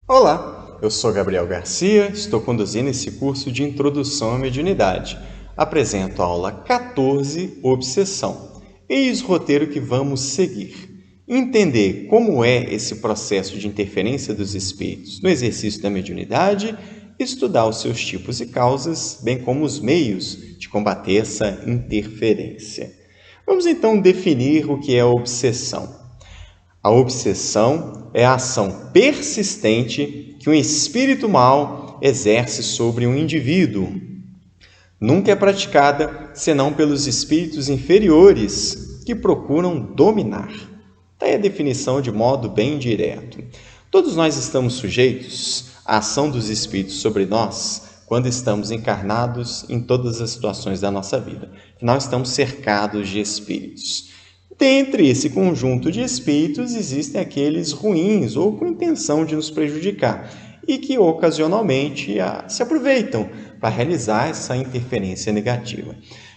Olá, eu sou Gabriel Garcia, estou conduzindo esse curso de Introdução à Mediunidade. Apresento a aula 14, Obsessão. Eis o roteiro que vamos seguir. Entender como é esse processo de interferência dos espíritos no exercício da mediunidade, estudar os seus tipos e causas, bem como os meios de combater essa interferência. Vamos então definir o que é a obsessão. A obsessão é a ação persistente que um espírito mau exerce sobre um indivíduo. Nunca é praticada senão pelos espíritos inferiores que procuram dominar. Está aí a definição de modo bem direto. Todos nós estamos sujeitos à ação dos espíritos sobre nós quando estamos encarnados em todas as situações da nossa vida. Afinal, estamos cercados de espíritos. Dentre esse conjunto de espíritos, existem aqueles ruins ou com intenção de nos prejudicar e que ocasionalmente se aproveitam para realizar essa interferência negativa.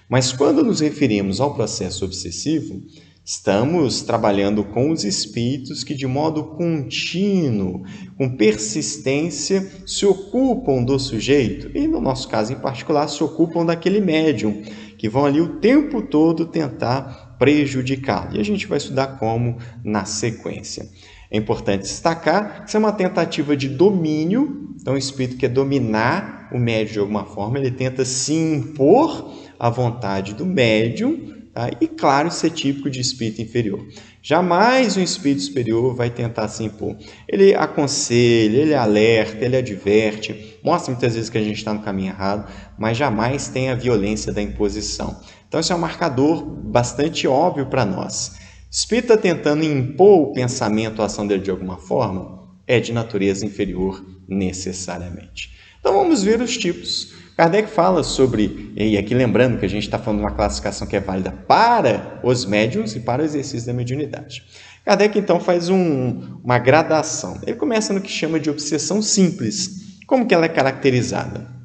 Mas quando nos referimos ao processo obsessivo, estamos trabalhando com os espíritos que de modo contínuo, com persistência, se ocupam do sujeito e, no nosso caso em particular, se ocupam daquele médium, que vão ali o tempo todo tentar prejudicá-lo. E a gente vai estudar como na sequência. É importante destacar que isso é uma tentativa de domínio, então o espírito quer dominar o médium de alguma forma, ele tenta se impor à vontade do médium, tá? E claro, isso é típico de espírito inferior. Jamais um espírito superior vai tentar se impor. Ele aconselha, ele alerta, ele adverte, mostra muitas vezes que a gente está no caminho errado, mas jamais tem a violência da imposição. Então, isso é um marcador bastante óbvio para nós. O espírito está tentando impor o pensamento, a ação dele de alguma forma, é de natureza inferior necessariamente. Então, vamos ver os tipos. Kardec fala sobre, e aqui lembrando que a gente está falando de uma classificação que é válida para os médiuns e para o exercício da mediunidade. Kardec, então, faz uma gradação. Ele começa no que chama de obsessão simples. Como que ela é caracterizada?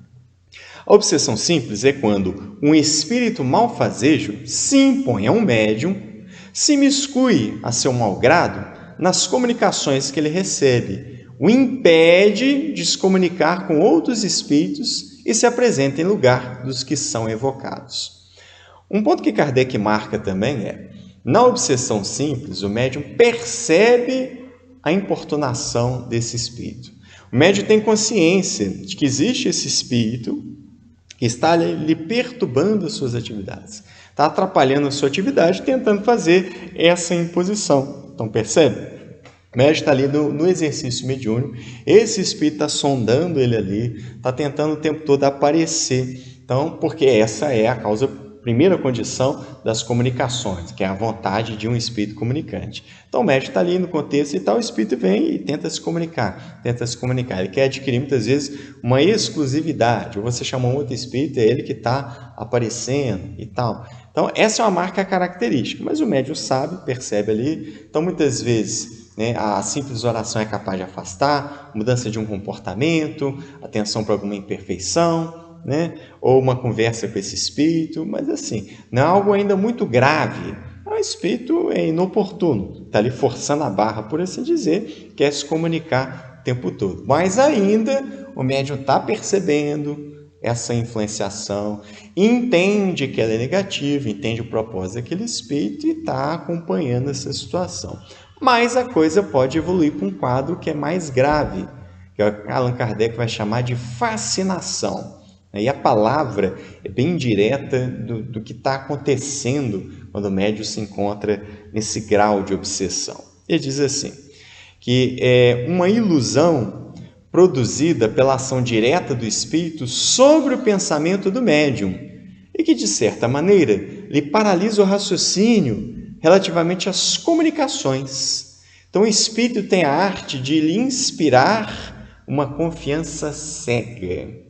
A obsessão simples é quando um espírito malfazejo se impõe a um médium, se miscui a seu mau grado nas comunicações que ele recebe, o impede de se comunicar com outros espíritos e se apresenta em lugar dos que são evocados. Um ponto que Kardec marca também é, na obsessão simples, o médium percebe a importunação desse espírito. O médium tem consciência de que existe esse espírito que está lhe perturbando as suas atividades, está atrapalhando a sua atividade, tentando fazer essa imposição. Então, percebe? O médium está ali no exercício mediúnico, esse espírito está sondando ele ali, está tentando o tempo todo aparecer. Então, porque essa é a primeira condição das comunicações, que é a vontade de um espírito comunicante. Então, o médium está ali no contexto e tal, o espírito vem e tenta se comunicar. Ele quer adquirir, muitas vezes, uma exclusividade, ou você chama um outro espírito, é ele que está aparecendo e tal. Então, essa é uma marca característica, mas o médium sabe, percebe ali. Então, muitas vezes, a simples oração é capaz de afastar, mudança de um comportamento, atenção para alguma imperfeição, ou uma conversa com esse espírito, mas assim, não é algo ainda muito grave. O espírito é inoportuno, está ali forçando a barra, por assim dizer, quer se comunicar o tempo todo. Mas ainda o médium está percebendo essa influenciação, entende que ela é negativa, entende o propósito daquele espírito e está acompanhando essa situação. Mas a coisa pode evoluir para um quadro que é mais grave, que Allan Kardec vai chamar de fascinação. E a palavra é bem direta do que está acontecendo quando o médium se encontra nesse grau de obsessão. Ele diz assim, que é uma ilusão produzida pela ação direta do espírito sobre o pensamento do médium e que, de certa maneira, lhe paralisa o raciocínio relativamente às comunicações. Então, o espírito tem a arte de lhe inspirar uma confiança cega.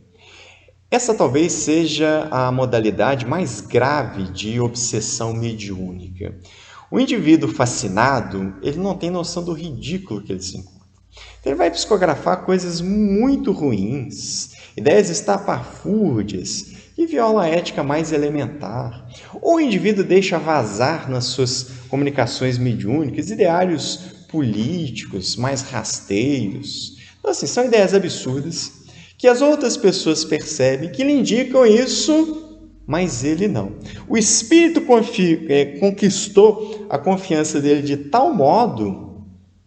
Essa talvez seja a modalidade mais grave de obsessão mediúnica. O indivíduo fascinado, ele não tem noção do ridículo que ele se encontra. Então, ele vai psicografar coisas muito ruins, ideias estapafúrdias, que violam a ética mais elementar. Ou o indivíduo deixa vazar nas suas comunicações mediúnicas ideários políticos mais rasteiros, Então, assim, são ideias absurdas que as outras pessoas percebem, que lhe indicam isso, mas ele não. O espírito conquistou a confiança dele de tal modo,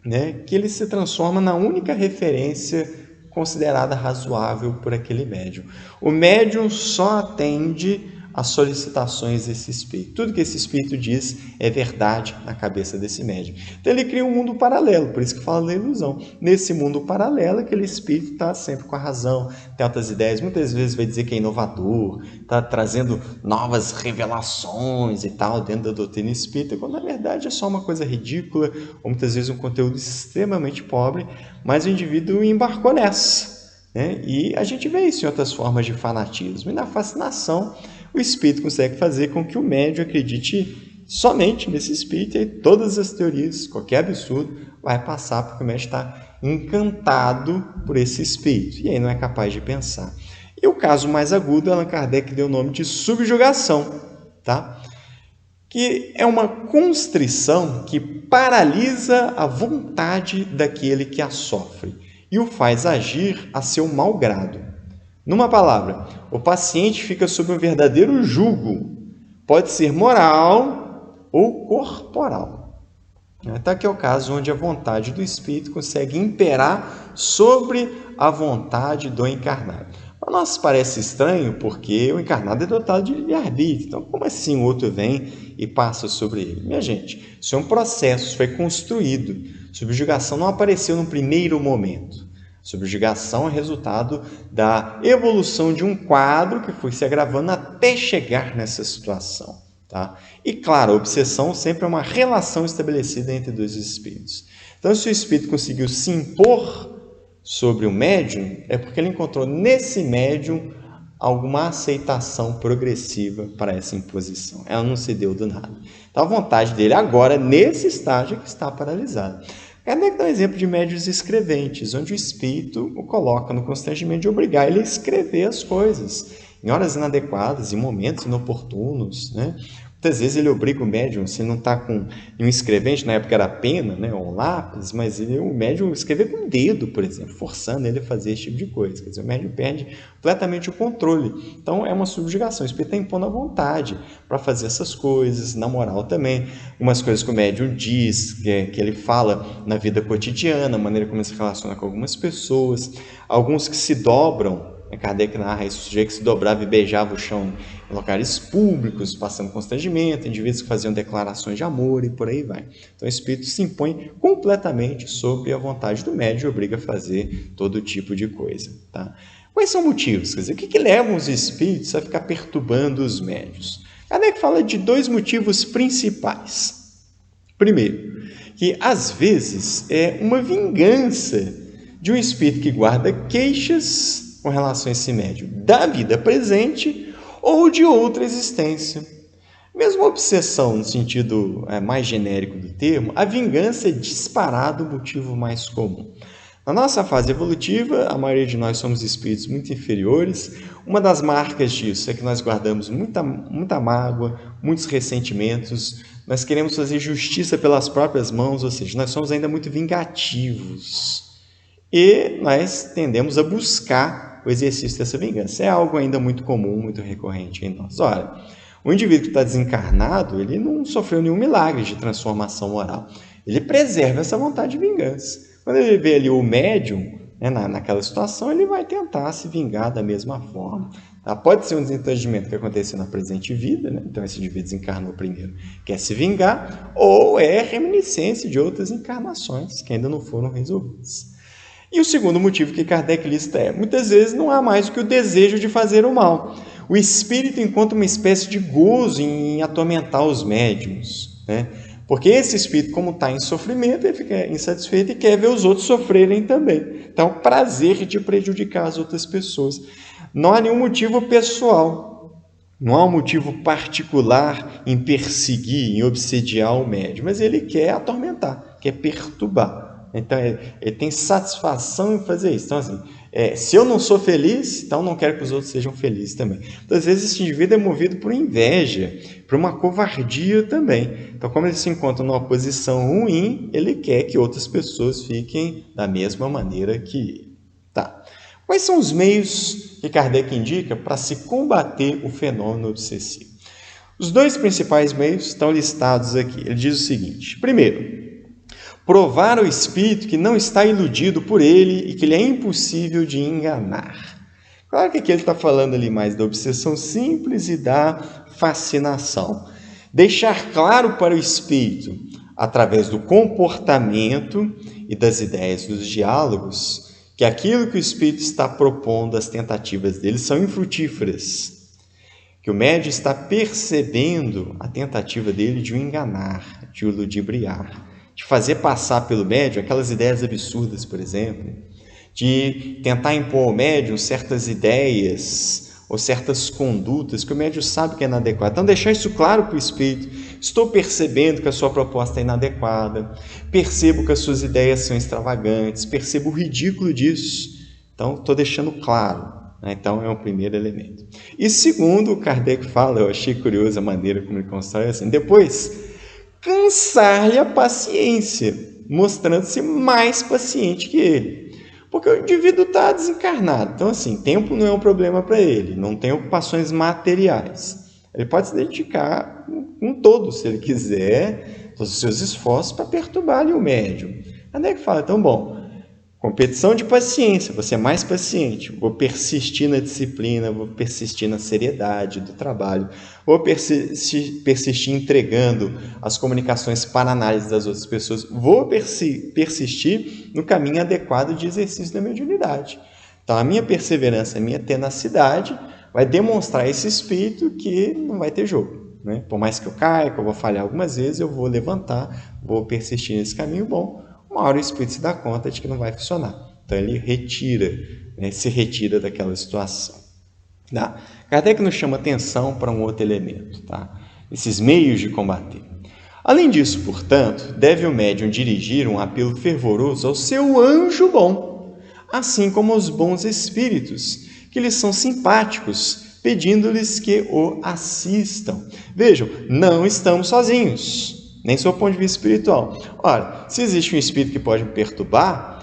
né, que ele se transforma na única referência considerada razoável por aquele médium. O médium só atende às solicitações desse espírito. Tudo que esse espírito diz é verdade na cabeça desse médium. Então ele cria um mundo paralelo, por isso que fala da ilusão. Nesse mundo paralelo, aquele espírito está sempre com a razão, tem outras ideias, muitas vezes vai dizer que é inovador, está trazendo novas revelações e tal dentro da doutrina espírita, quando na verdade é só uma coisa ridícula, ou muitas vezes um conteúdo extremamente pobre, mas o indivíduo embarcou nessa, né? E a gente vê isso em outras formas de fanatismo. E na fascinação, o espírito consegue fazer com que o médium acredite somente nesse espírito, e todas as teorias, qualquer absurdo, vai passar porque o médium está encantado por esse espírito, e aí não é capaz de pensar. E o caso mais agudo, Allan Kardec deu o nome de subjugação, tá? Que é uma constrição que paralisa a vontade daquele que a sofre e o faz agir a seu mau grado. Numa palavra, o paciente fica sob um verdadeiro jugo, pode ser moral ou corporal. Até aqui é o caso onde a vontade do espírito consegue imperar sobre a vontade do encarnado. Para nós parece estranho porque o encarnado é dotado de livre-arbítrio. Então, como assim o outro vem e passa sobre ele? Minha gente, isso é um processo, isso foi construído. Subjugação não apareceu no primeiro momento. Subjugação é resultado da evolução de um quadro que foi se agravando até chegar nessa situação. Tá? E claro, a obsessão sempre é uma relação estabelecida entre dois espíritos. Então, se o espírito conseguiu se impor sobre o médium, é porque ele encontrou nesse médium alguma aceitação progressiva para essa imposição. Ela não se deu do nada. Então, a vontade dele agora, nesse estágio, é que está paralisada. Kardec dá um exemplo de médiuns escreventes, onde o espírito o coloca no constrangimento de obrigar ele a escrever as coisas, em horas inadequadas, em momentos inoportunos, né? Muitas vezes ele obriga o médium, se ele não está com um escrevente, na época era pena, né, ou um lápis, mas o médium escrever com o dedo, por exemplo, forçando ele a fazer esse tipo de coisa. Quer dizer, o médium perde completamente o controle. Então é uma subjugação, o espírito está impondo a vontade para fazer essas coisas, na moral também. Umas coisas que o médium diz, que ele fala na vida cotidiana, a maneira como ele se relaciona com algumas pessoas, alguns que se dobram. Kardec narra isso, o sujeito que se dobrava e beijava o chão em locais públicos, passando constrangimento, indivíduos que faziam declarações de amor e por aí vai. Então o espírito se impõe completamente sobre a vontade do médium e obriga a fazer todo tipo de coisa. Tá? Quais são os motivos? Quer dizer, o que leva os espíritos a ficar perturbando os médiuns? Kardec fala de dois motivos principais. Primeiro, que às vezes é uma vingança de um espírito que guarda queixas com relação a esse médium da vida presente ou de outra existência. Mesmo a obsessão, no sentido mais genérico do termo, a vingança é disparado o motivo mais comum. Na nossa fase evolutiva, a maioria de nós somos espíritos muito inferiores. Uma das marcas disso é que nós guardamos muita mágoa, muitos ressentimentos, nós queremos fazer justiça pelas próprias mãos, ou seja, nós somos ainda muito vingativos. E nós tendemos a buscar o exercício dessa vingança. É algo ainda muito comum, muito recorrente em nós. Ora, o indivíduo que está desencarnado, ele não sofreu nenhum milagre de transformação moral. Ele preserva essa vontade de vingança. Quando ele vê ali o médium, né, naquela situação, ele vai tentar se vingar da mesma forma. Tá? Pode ser um desentendimento que aconteceu na presente vida, né? Então esse indivíduo desencarnou primeiro, quer se vingar, ou é reminiscência de outras encarnações que ainda não foram resolvidas. E o segundo motivo que Kardec lista é, muitas vezes não há mais do que o desejo de fazer o mal. O espírito encontra uma espécie de gozo em atormentar os médiuns, né? Porque esse espírito, como está em sofrimento, ele fica insatisfeito e quer ver os outros sofrerem também. Então, o prazer de prejudicar as outras pessoas. Não há nenhum motivo pessoal, não há um motivo particular em perseguir, em obsediar o médium, mas ele quer atormentar, quer perturbar. Então, ele tem satisfação em fazer isso. Então, assim, se eu não sou feliz, então não quero que os outros sejam felizes também. Então, às vezes, esse indivíduo é movido por inveja, por uma covardia também. Então, como ele se encontra numa posição ruim, ele quer que outras pessoas fiquem da mesma maneira que ele. Tá. Quais são os meios que Kardec indica para se combater o fenômeno obsessivo? Os dois principais meios estão listados aqui. Ele diz o seguinte: primeiro, provar ao espírito que não está iludido por ele e que ele é impossível de enganar. Claro que aqui ele está falando ali mais da obsessão simples e da fascinação. Deixar claro para o espírito, através do comportamento e das ideias dos diálogos, que aquilo que o espírito está propondo, as tentativas dele, são infrutíferas. Que o médium está percebendo a tentativa dele de o enganar, de o ludibriar, de fazer passar pelo médium aquelas ideias absurdas, por exemplo, de tentar impor ao médium certas ideias ou certas condutas que o médium sabe que é inadequado. Então, deixar isso claro para o espírito: estou percebendo que a sua proposta é inadequada, percebo que as suas ideias são extravagantes, percebo o ridículo disso. Então, estou deixando claro. Então, é um primeiro elemento. E segundo, o Kardec fala, eu achei curiosa a maneira como ele constrói assim: depois, cansar-lhe a paciência, mostrando-se mais paciente que ele. Porque o indivíduo está desencarnado. Então, assim, tempo não é um problema para ele, não tem ocupações materiais. Ele pode se dedicar com todo, se ele quiser, todos os seus esforços para perturbar ali o médium. Kardec fala: então, bom, competição de paciência, você é mais paciente, vou persistir na disciplina, vou persistir na seriedade do trabalho, vou persistir entregando as comunicações para análise das outras pessoas, vou persistir no caminho adequado de exercício da mediunidade. Então, a minha perseverança, a minha tenacidade vai demonstrar a esse espírito que não vai ter jogo, né? Por mais que eu caia, que eu vou falhar algumas vezes, eu vou levantar, vou persistir nesse caminho bom. Uma hora o espírito se dá conta de que não vai funcionar. Então ele retira, né, se retira daquela situação. Tá? Kardec nos chama atenção para um outro elemento, tá? Esses meios de combater. Além disso, portanto, deve o médium dirigir um apelo fervoroso ao seu anjo bom, assim como aos bons espíritos, que lhes são simpáticos, pedindo-lhes que o assistam. Vejam, não estamos sozinhos, nem sob o ponto de vista espiritual. Ora, se existe um espírito que pode me perturbar,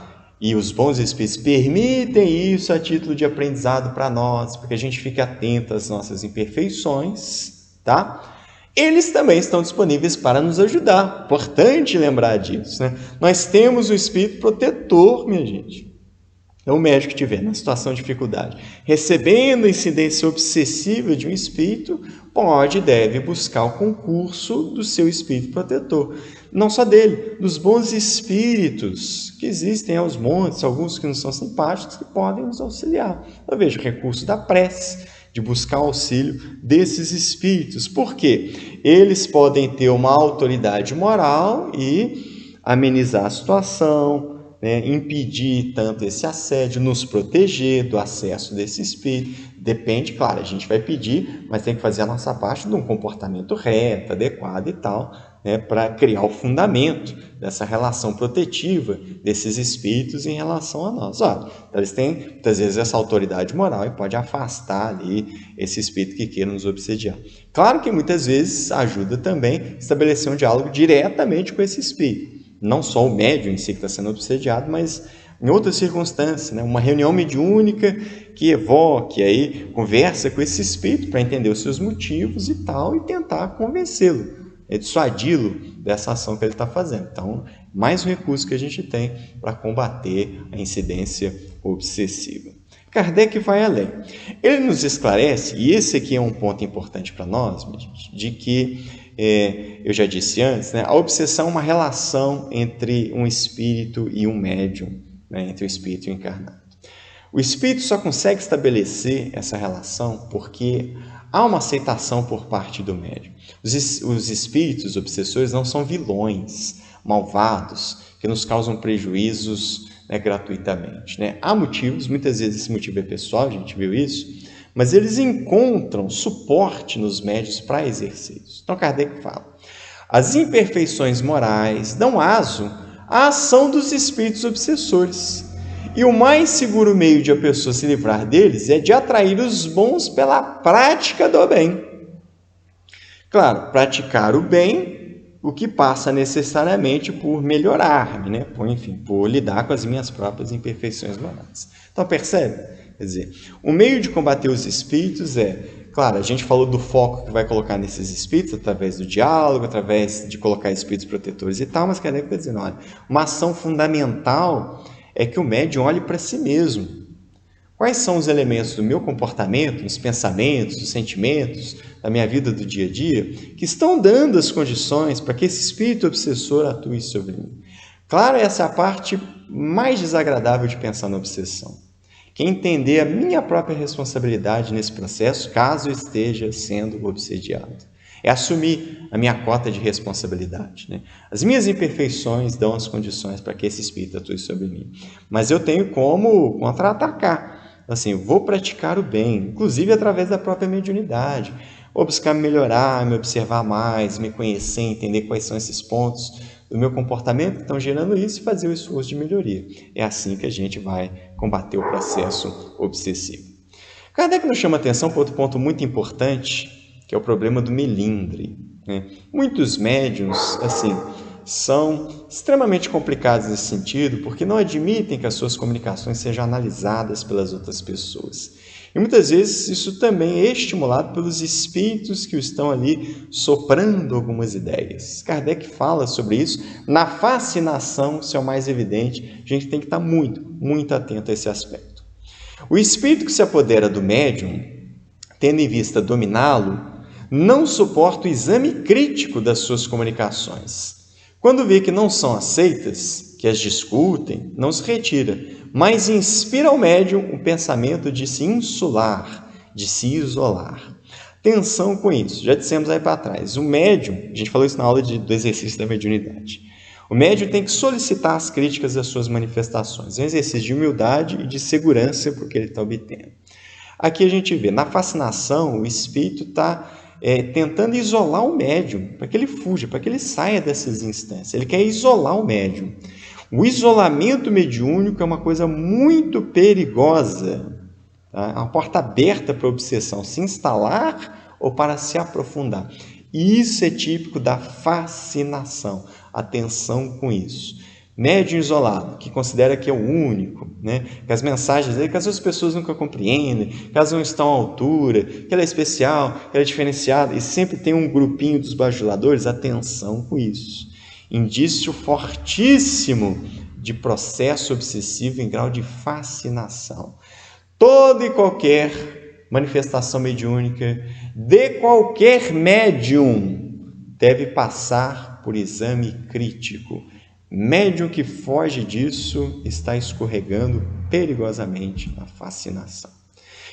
e os bons espíritos permitem isso a título de aprendizado para nós, porque a gente fique atento às nossas imperfeições, tá? Eles também estão disponíveis para nos ajudar. Importante lembrar disso, né? Nós temos o espírito protetor, minha gente. Então, o médico que estiver na situação de dificuldade, recebendo a incidência obsessiva de um espírito, pode e deve buscar o concurso do seu espírito protetor. Não só dele, dos bons espíritos que existem aos montes, alguns que não são simpáticos, que podem nos auxiliar. Eu vejo o recurso da prece, de buscar o auxílio desses espíritos. Por quê? Eles podem ter uma autoridade moral e amenizar a situação, né, impedir tanto esse assédio, nos proteger do acesso desse espírito. Depende, claro, a gente vai pedir, mas tem que fazer a nossa parte de um comportamento reto, adequado e tal, né, para criar o fundamento dessa relação protetiva desses espíritos em relação a nós. Olha, então eles têm, muitas vezes, essa autoridade moral e pode afastar ali esse espírito que queira nos obsediar. Claro que muitas vezes ajuda também estabelecer um diálogo diretamente com esse espírito. Não só o médium em si que está sendo obsediado, mas em outras circunstâncias, né? Uma reunião mediúnica que evoque, aí conversa com esse espírito para entender os seus motivos e tal, e tentar convencê-lo, dissuadi-lo dessa ação que ele está fazendo. Então, mais um recurso que a gente tem para combater a incidência obsessiva. Kardec vai além. Ele nos esclarece, e esse aqui é um ponto importante para nós, de que eu já disse antes, né, a obsessão é uma relação entre um espírito e um médium, né, entre o espírito e o encarnado. O espírito só consegue estabelecer essa relação porque há uma aceitação por parte do médium. Os espíritos obsessores não são vilões, malvados, que nos causam prejuízos, né, gratuitamente, né? Há motivos, muitas vezes esse motivo é pessoal, a gente viu isso, mas eles encontram suporte nos médiuns para exercícios. Então, Kardec fala: as imperfeições morais dão aso à ação dos espíritos obsessores, e o mais seguro meio de a pessoa se livrar deles é de atrair os bons pela prática do bem. Claro, praticar o bem o que passa necessariamente por melhorar-me, né? Por lidar com as minhas próprias imperfeições morais. Então, percebe? Quer dizer, o meio de combater os espíritos claro, a gente falou do foco que vai colocar nesses espíritos, através do diálogo, através de colocar espíritos protetores e tal, mas Kardec está dizendo, olha, uma ação fundamental é que o médium olhe para si mesmo. Quais são os elementos do meu comportamento, dos pensamentos, dos sentimentos, da minha vida do dia a dia, que estão dando as condições para que esse espírito obsessor atue sobre mim? Claro, essa é a parte mais desagradável de pensar na obsessão. Que é entender a minha própria responsabilidade nesse processo, caso eu esteja sendo obsediado. É assumir a minha cota de responsabilidade, né? As minhas imperfeições dão as condições para que esse espírito atue sobre mim. Mas eu tenho como contra-atacar. Assim, vou praticar o bem, inclusive através da própria mediunidade. Vou buscar me melhorar, me observar mais, me conhecer, entender quais são esses pontos do meu comportamento que estão gerando isso e fazer o esforço de melhoria. É assim que a gente vai combater o processo obsessivo. Kardec nos chama atenção para outro ponto muito importante, que é o problema do melindre, né? Muitos médiuns, são extremamente complicados nesse sentido, porque não admitem que as suas comunicações sejam analisadas pelas outras pessoas. E muitas vezes isso também é estimulado pelos espíritos que estão ali soprando algumas ideias. Kardec fala sobre isso. Na fascinação, isso é o mais evidente, a gente tem que estar muito, muito atento a esse aspecto. O espírito que se apodera do médium, tendo em vista dominá-lo, não suporta o exame crítico das suas comunicações. Quando vê que não são aceitas, que as discutem, não se retira, mas inspira ao médium o pensamento de se insular, de se isolar. Atenção com isso, já dissemos aí para trás. O médium, a gente falou isso na aula do exercício da mediunidade, o médium tem que solicitar as críticas das suas manifestações. É um exercício de humildade e de segurança para o que ele está obtendo. Aqui a gente vê, na fascinação, o espírito está tentando isolar o médium, para que ele fuja, para que ele saia dessas instâncias. Ele quer isolar o médium. O isolamento mediúnico é uma coisa muito perigosa, tá? É uma porta aberta para a obsessão se instalar ou para se aprofundar. Isso é típico da fascinação. Atenção com isso. Médium isolado, que considera que é o único, né? Que as mensagens dele, que as outras pessoas nunca compreendem, que elas não estão à altura, que ela é especial, que ela é diferenciada, e sempre tem um grupinho dos bajuladores. Atenção com isso. Indício fortíssimo de processo obsessivo em grau de fascinação. Toda e qualquer manifestação mediúnica de qualquer médium deve passar por exame crítico. Médium que foge disso está escorregando perigosamente na fascinação.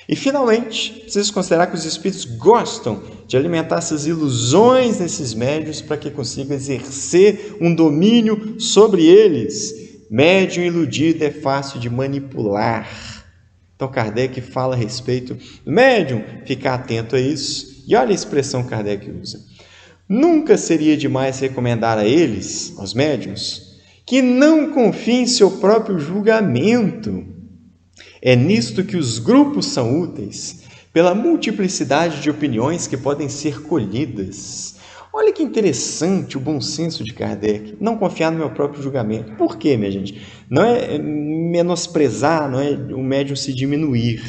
E, finalmente, preciso considerar que os espíritos gostam de alimentar essas ilusões nesses médiuns para que consigam exercer um domínio sobre eles. Médium iludido é fácil de manipular. Então, Kardec fala a respeito do médium, ficar atento a isso. E olha a expressão que Kardec usa. Nunca seria demais recomendar a eles, aos médiuns, que não confiem em seu próprio julgamento. É nisto que os grupos são úteis, pela multiplicidade de opiniões que podem ser colhidas. Olha que interessante o bom senso de Kardec. Não confiar no meu próprio julgamento. Por quê, minha gente? Não é menosprezar, não é o médium se diminuir,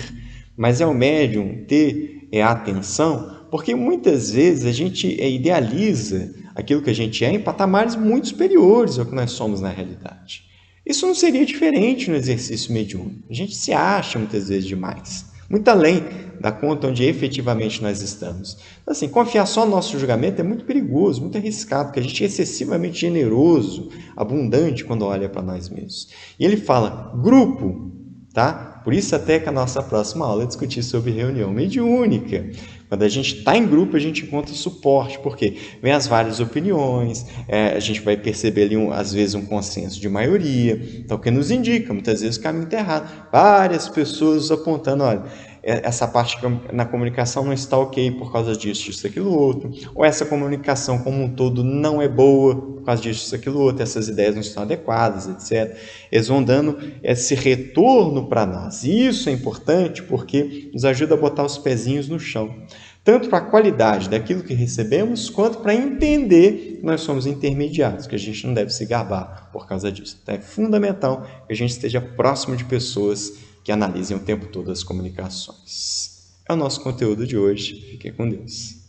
mas é o médium ter atenção, porque muitas vezes a gente idealiza aquilo que a gente é em patamares muito superiores ao que nós somos na realidade. Isso não seria diferente no exercício mediúnico. A gente se acha muitas vezes demais, muito além da conta onde efetivamente nós estamos. Então, assim, confiar só no nosso julgamento é muito perigoso, muito arriscado, porque a gente é excessivamente generoso, abundante quando olha para nós mesmos. E ele fala grupo, tá? Por isso até que a nossa próxima aula é discutir sobre reunião mediúnica. Quando a gente está em grupo, a gente encontra suporte, porque vem as várias opiniões, a gente vai perceber ali, às vezes, um consenso de maioria, então, o que nos indica, muitas vezes, o caminho está errado. Várias pessoas apontando, olha, essa parte na comunicação não está ok por causa disso, isso, aquilo, outro, ou essa comunicação como um todo não é boa por causa disso, isso, aquilo, outro, essas ideias não estão adequadas, etc. Eles vão dando esse retorno para nós, e isso é importante porque nos ajuda a botar os pezinhos no chão. tanto para a qualidade daquilo que recebemos, quanto para entender que nós somos intermediários, que a gente não deve se gabar por causa disso. Então, é fundamental que a gente esteja próximo de pessoas que analisem o tempo todo as comunicações. É o nosso conteúdo de hoje. Fiquem com Deus.